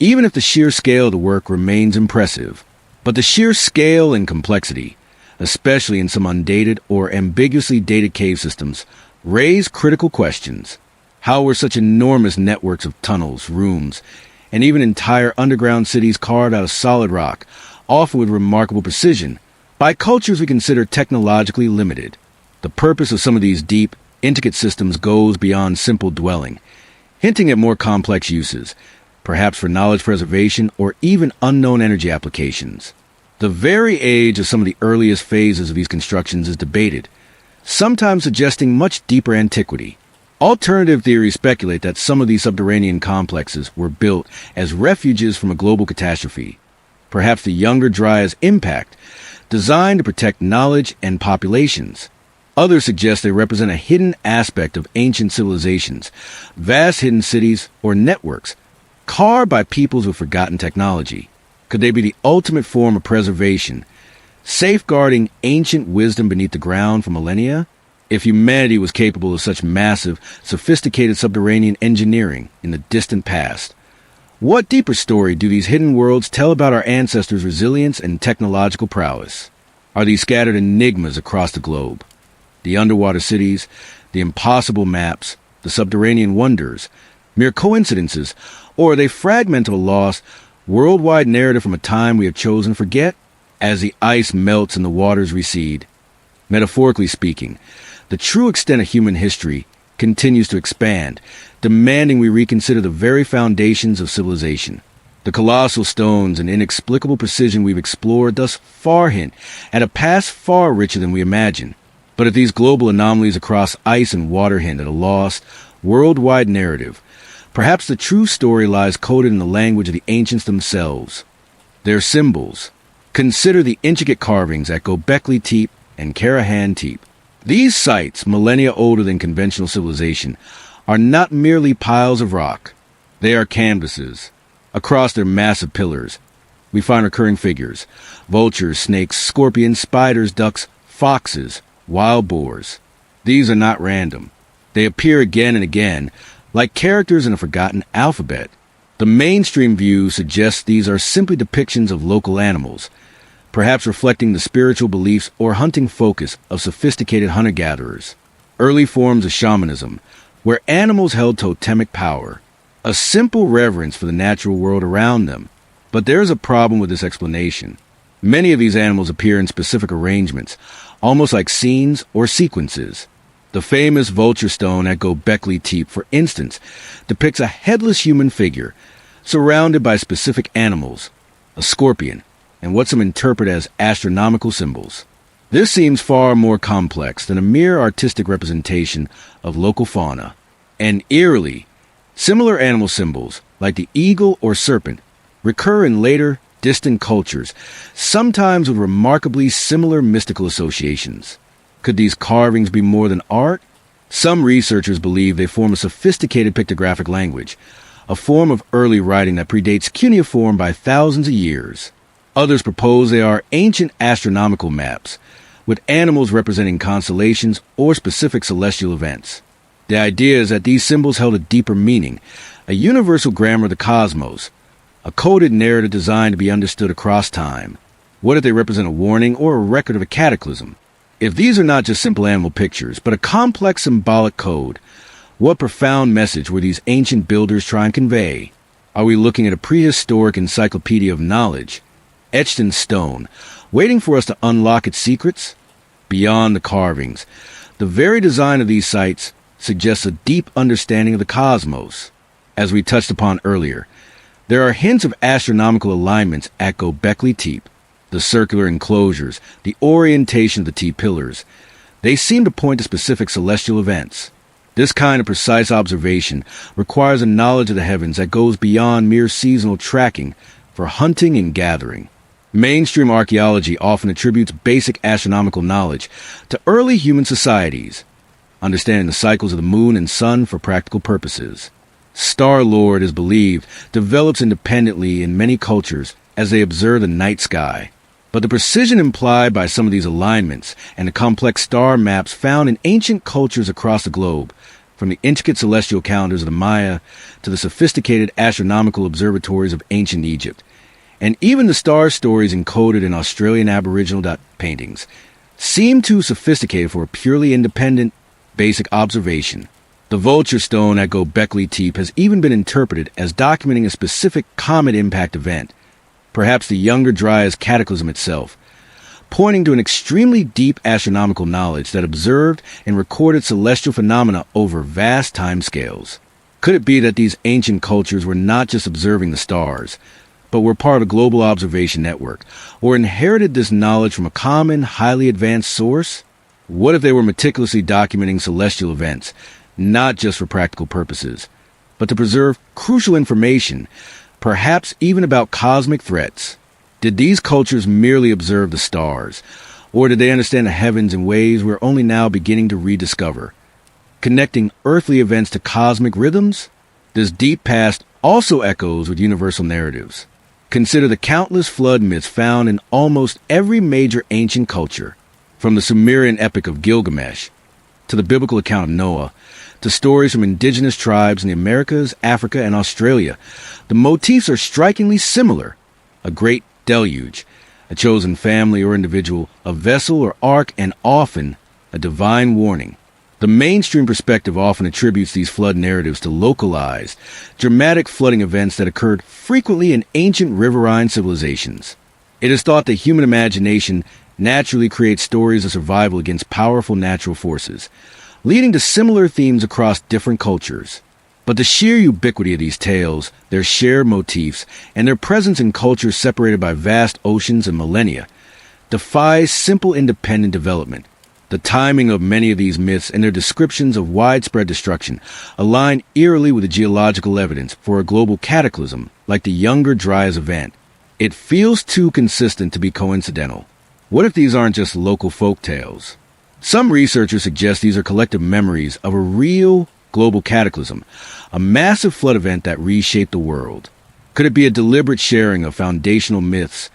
even if the sheer scale of the work remains impressive. But the sheer scale and complexity, especially in some undated or ambiguously dated cave systems, raise critical questions. How were such enormous networks of tunnels, rooms, and even entire underground cities carved out of solid rock, often with remarkable precision, by cultures we consider technologically limited? The purpose of some of these deep, intricate systems goes beyond simple dwelling, hinting at more complex uses, perhaps for knowledge preservation or even unknown energy applications. The very age of some of the earliest phases of these constructions is debated, sometimes suggesting much deeper antiquity. Alternative theories speculate that some of these subterranean complexes were built as refuges from a global catastrophe, perhaps the Younger Dryas impact, designed to protect knowledge and populations. Others suggest they represent a hidden aspect of ancient civilizations, vast hidden cities or networks, carved by peoples with forgotten technology. Could they be the ultimate form of preservation, safeguarding ancient wisdom beneath the ground for millennia? If humanity was capable of such massive, sophisticated subterranean engineering in the distant past, what deeper story do these hidden worlds tell about our ancestors' resilience and technological prowess? Are these scattered enigmas across the globe? The underwater cities, the impossible maps, the subterranean wonders, mere coincidences, or are they fragmented or lost, worldwide narrative from a time we have chosen to forget? As the ice melts and the waters recede, metaphorically speaking, the true extent of human history continues to expand, demanding we reconsider the very foundations of civilization. The colossal stones and inexplicable precision we've explored thus far hint at a past far richer than we imagine. But if these global anomalies across ice and water hint at a lost, worldwide narrative, perhaps the true story lies coded in the language of the ancients themselves, their symbols. Consider the intricate carvings at Göbekli Tepe and Karahan Tepe. These sites, millennia older than conventional civilization, are not merely piles of rock. They are canvases. Across their massive pillars, we find recurring figures: vultures, snakes, scorpions, spiders, ducks, foxes, wild boars. These are not random. They appear again and again, like characters in a forgotten alphabet. The mainstream view suggests these are simply depictions of local animals, perhaps reflecting the spiritual beliefs or hunting focus of sophisticated hunter-gatherers. Early forms of shamanism, where animals held totemic power, a simple reverence for the natural world around them. But there is a problem with this explanation. Many of these animals appear in specific arrangements, almost like scenes or sequences. The famous vulture stone at Göbekli Tepe, for instance, depicts a headless human figure, surrounded by specific animals, a scorpion, and what some interpret as astronomical symbols. This seems far more complex than a mere artistic representation of local fauna. And eerily, similar animal symbols, like the eagle or serpent, recur in later, distant cultures, sometimes with remarkably similar mystical associations. Could these carvings be more than art? Some researchers believe they form a sophisticated pictographic language, a form of early writing that predates cuneiform by thousands of years. Others propose they are ancient astronomical maps, with animals representing constellations or specific celestial events. The idea is that these symbols held a deeper meaning, a universal grammar of the cosmos, a coded narrative designed to be understood across time. What if they represent a warning or a record of a cataclysm? If these are not just simple animal pictures, but a complex symbolic code, what profound message were these ancient builders trying to convey? Are we looking at a prehistoric encyclopedia of knowledge, etched in stone, waiting for us to unlock its secrets? Beyond the carvings, the very design of these sites suggests a deep understanding of the cosmos. As we touched upon earlier, there are hints of astronomical alignments at Göbekli Tepe. The circular enclosures, the orientation of the T-pillars, they seem to point to specific celestial events. This kind of precise observation requires a knowledge of the heavens that goes beyond mere seasonal tracking for hunting and gathering. Mainstream archaeology often attributes basic astronomical knowledge to early human societies, understanding the cycles of the moon and sun for practical purposes. Star-Lord is believed develops independently in many cultures as they observe the night sky. But the precision implied by some of these alignments and the complex star maps found in ancient cultures across the globe, from the intricate celestial calendars of the Maya to the sophisticated astronomical observatories of ancient Egypt, and even the star stories encoded in Australian Aboriginal paintings, seem too sophisticated for a purely independent, basic observation. The vulture stone at Göbekli Tepe has even been interpreted as documenting a specific comet impact event, perhaps the Younger Dryas cataclysm itself, pointing to an extremely deep astronomical knowledge that observed and recorded celestial phenomena over vast timescales. Could it be that these ancient cultures were not just observing the stars, but were part of a global observation network, or inherited this knowledge from a common, highly advanced source? What if they were meticulously documenting celestial events, not just for practical purposes, but to preserve crucial information, perhaps even about cosmic threats? Did these cultures merely observe the stars, or did they understand the heavens in ways we're only now beginning to rediscover, connecting earthly events to cosmic rhythms? This deep past also echoes with universal narratives. Consider the countless flood myths found in almost every major ancient culture, from the Sumerian epic of Gilgamesh to the biblical account of Noah, to stories from indigenous tribes in the Americas, Africa, and Australia. The motifs are strikingly similar: a great deluge, a chosen family or individual, a vessel or ark, and often a divine warning. The mainstream perspective often attributes these flood narratives to localized, dramatic flooding events that occurred frequently in ancient riverine civilizations. It is thought that human imagination naturally creates stories of survival against powerful natural forces, leading to similar themes across different cultures. But the sheer ubiquity of these tales, their shared motifs, and their presence in cultures separated by vast oceans and millennia, defies simple independent development. The timing of many of these myths and their descriptions of widespread destruction align eerily with the geological evidence for a global cataclysm like the Younger Dryas event. It feels too consistent to be coincidental. What if these aren't just local folk tales? Some researchers suggest these are collective memories of a real global cataclysm, a massive flood event that reshaped the world. Could it be a deliberate sharing of foundational myths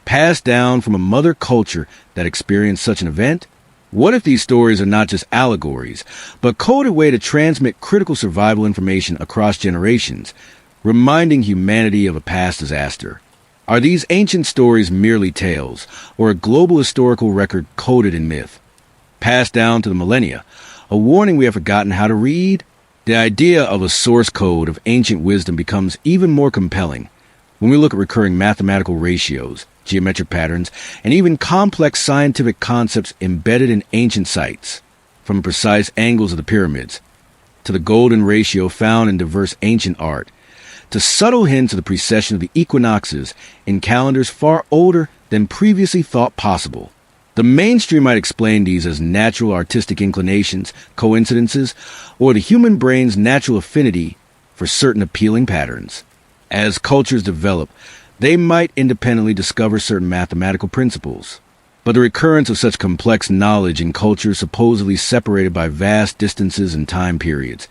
passed down from a mother culture that experienced such an event? What if these stories are not just allegories, but coded way to transmit critical survival information across generations, reminding humanity of a past disaster? Are these ancient stories merely tales, or a global historical record coded in myth, passed down to the millennia, a warning we have forgotten how to read? The idea of a source code of ancient wisdom becomes even more compelling when we look at recurring mathematical ratios, geometric patterns, and even complex scientific concepts embedded in ancient sites, from precise angles of the pyramids, to the golden ratio found in diverse ancient art, to subtle hints of the precession of the equinoxes in calendars far older than previously thought possible. The mainstream might explain these as natural artistic inclinations, coincidences, or the human brain's natural affinity for certain appealing patterns. As cultures develop, they might independently discover certain mathematical principles. But the recurrence of such complex knowledge in cultures supposedly separated by vast distances and time periods,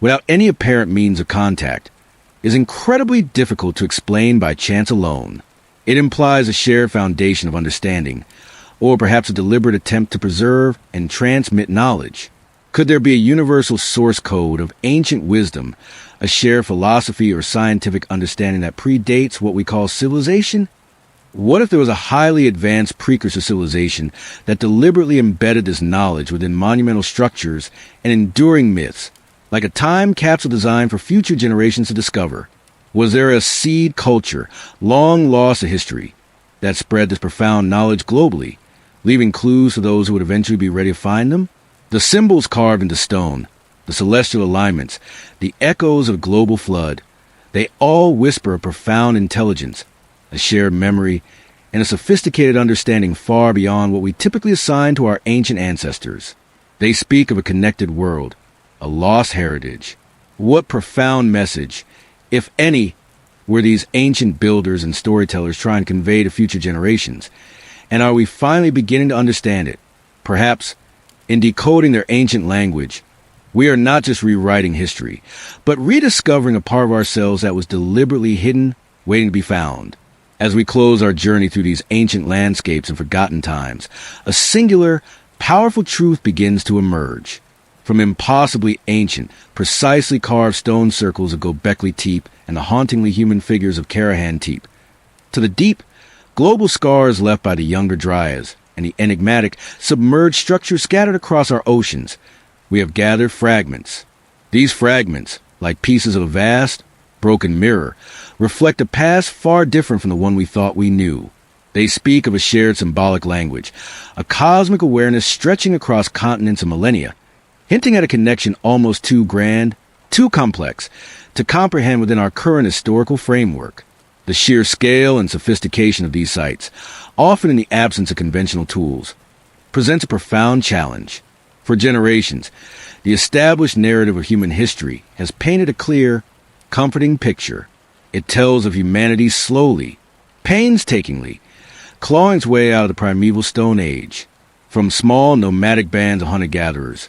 without any apparent means of contact, is incredibly difficult to explain by chance alone. It implies a shared foundation of understanding, or perhaps a deliberate attempt to preserve and transmit knowledge. Could there be a universal source code of ancient wisdom, a shared philosophy or scientific understanding that predates what we call civilization? What if there was a highly advanced precursor civilization that deliberately embedded this knowledge within monumental structures and enduring myths, like a time capsule designed for future generations to discover? Was there a seed culture, long lost to history, that spread this profound knowledge globally, leaving clues to those who would eventually be ready to find them? The symbols carved into stone, the celestial alignments, the echoes of global flood, they all whisper a profound intelligence, a shared memory, and a sophisticated understanding far beyond what we typically assign to our ancient ancestors. They speak of a connected world, a lost heritage. What profound message, if any, were these ancient builders and storytellers trying to convey to future generations? And are we finally beginning to understand it? Perhaps, in decoding their ancient language, we are not just rewriting history, but rediscovering a part of ourselves that was deliberately hidden, waiting to be found. As we close our journey through these ancient landscapes and forgotten times, a singular, powerful truth begins to emerge. From impossibly ancient, precisely carved stone circles of Göbekli Tepe and the hauntingly human figures of Karahan Tepe, to the deep, global scars left by the Younger Dryas and the enigmatic, submerged structures scattered across our oceans, we have gathered fragments. These fragments, like pieces of a vast, broken mirror, reflect a past far different from the one we thought we knew. They speak of a shared symbolic language, a cosmic awareness stretching across continents and millennia, hinting at a connection almost too grand, too complex, to comprehend within our current historical framework. The sheer scale and sophistication of these sites, often in the absence of conventional tools, presents a profound challenge. For generations, the established narrative of human history has painted a clear, comforting picture. It tells of humanity slowly, painstakingly, clawing its way out of the primeval Stone Age. From small nomadic bands of hunter-gatherers,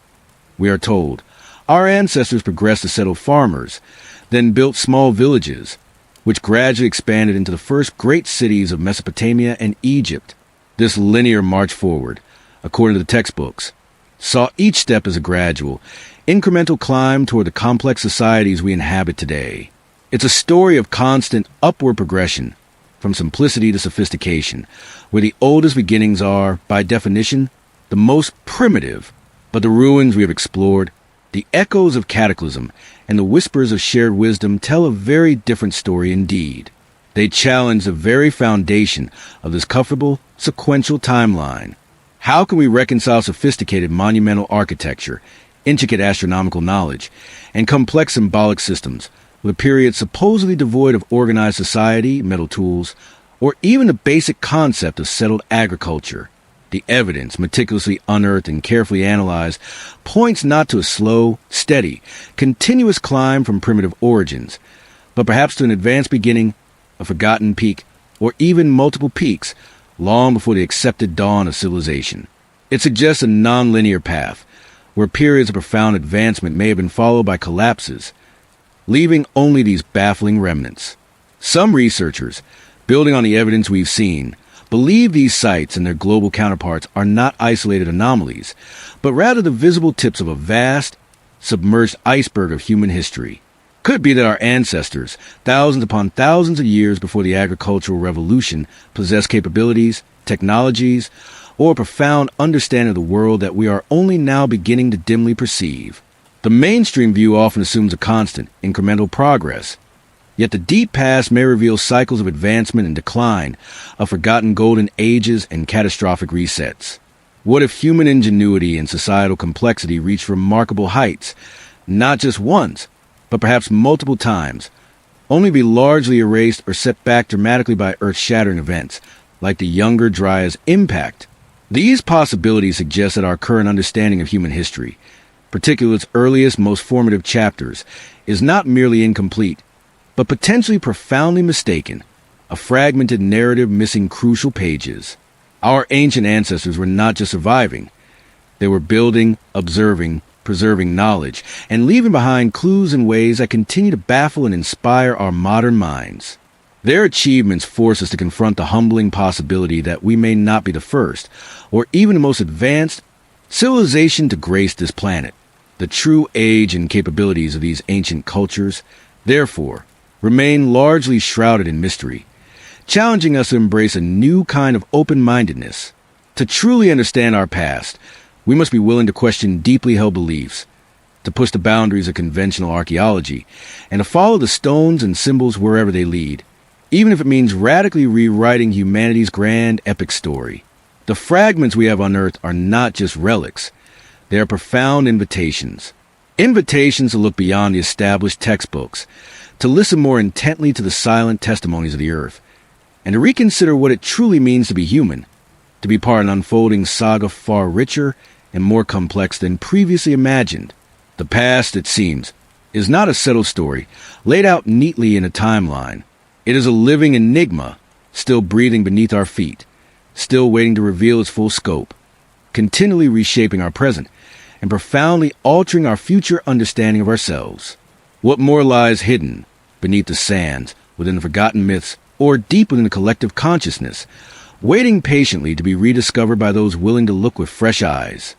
we are told, our ancestors progressed to settle farmers, then built small villages, which gradually expanded into the first great cities of Mesopotamia and Egypt. This linear march forward, according to the textbooks, saw each step as a gradual, incremental climb toward the complex societies we inhabit today. It's a story of constant upward progression, from simplicity to sophistication, where the oldest beginnings are, by definition, the most primitive. But the ruins we have explored, the echoes of cataclysm, and the whispers of shared wisdom tell a very different story indeed. They challenge the very foundation of this comfortable, sequential timeline. How can we reconcile sophisticated monumental architecture, intricate astronomical knowledge, and complex symbolic systems with a period supposedly devoid of organized society, metal tools, or even the basic concept of settled agriculture? The evidence, meticulously unearthed and carefully analyzed, points not to a slow, steady, continuous climb from primitive origins, but perhaps to an advanced beginning, a forgotten peak, or even multiple peaks, long before the accepted dawn of civilization. It suggests a non-linear path, where periods of profound advancement may have been followed by collapses, leaving only these baffling remnants. Some researchers, building on the evidence we've seen, believe these sites and their global counterparts are not isolated anomalies, but rather the visible tips of a vast, submerged iceberg of human history. Could it be that our ancestors, thousands upon thousands of years before the agricultural revolution, possessed capabilities, technologies, or a profound understanding of the world that we are only now beginning to dimly perceive? The mainstream view often assumes a constant, incremental progress. Yet the deep past may reveal cycles of advancement and decline, of forgotten golden ages and catastrophic resets. What if human ingenuity and societal complexity reached remarkable heights, not just once, but perhaps multiple times, only to be largely erased or set back dramatically by earth-shattering events, like the Younger Dryas' impact? These possibilities suggest that our current understanding of human history, particularly its earliest, most formative chapters, is not merely incomplete, but potentially profoundly mistaken, a fragmented narrative missing crucial pages. Our ancient ancestors were not just surviving. They were building, observing, preserving knowledge, and leaving behind clues and ways that continue to baffle and inspire our modern minds. Their achievements force us to confront the humbling possibility that we may not be the first, or even the most advanced, civilization to grace this planet. The true age and capabilities of these ancient cultures, therefore, remain largely shrouded in mystery, challenging us to embrace a new kind of open-mindedness. To truly understand our past, we must be willing to question deeply held beliefs, to push the boundaries of conventional archaeology, and to follow the stones and symbols wherever they lead, even if it means radically rewriting humanity's grand epic story. The fragments we have unearthed are not just relics. They are profound invitations. Invitations to look beyond the established textbooks, to listen more intently to the silent testimonies of the earth, and to reconsider what it truly means to be human, to be part of an unfolding saga far richer and more complex than previously imagined. The past, it seems, is not a settled story, laid out neatly in a timeline. It is a living enigma, still breathing beneath our feet, still waiting to reveal its full scope, continually reshaping our present, and profoundly altering our future understanding of ourselves. What more lies hidden beneath the sands, within the forgotten myths, or deep within the collective consciousness, waiting patiently to be rediscovered by those willing to look with fresh eyes?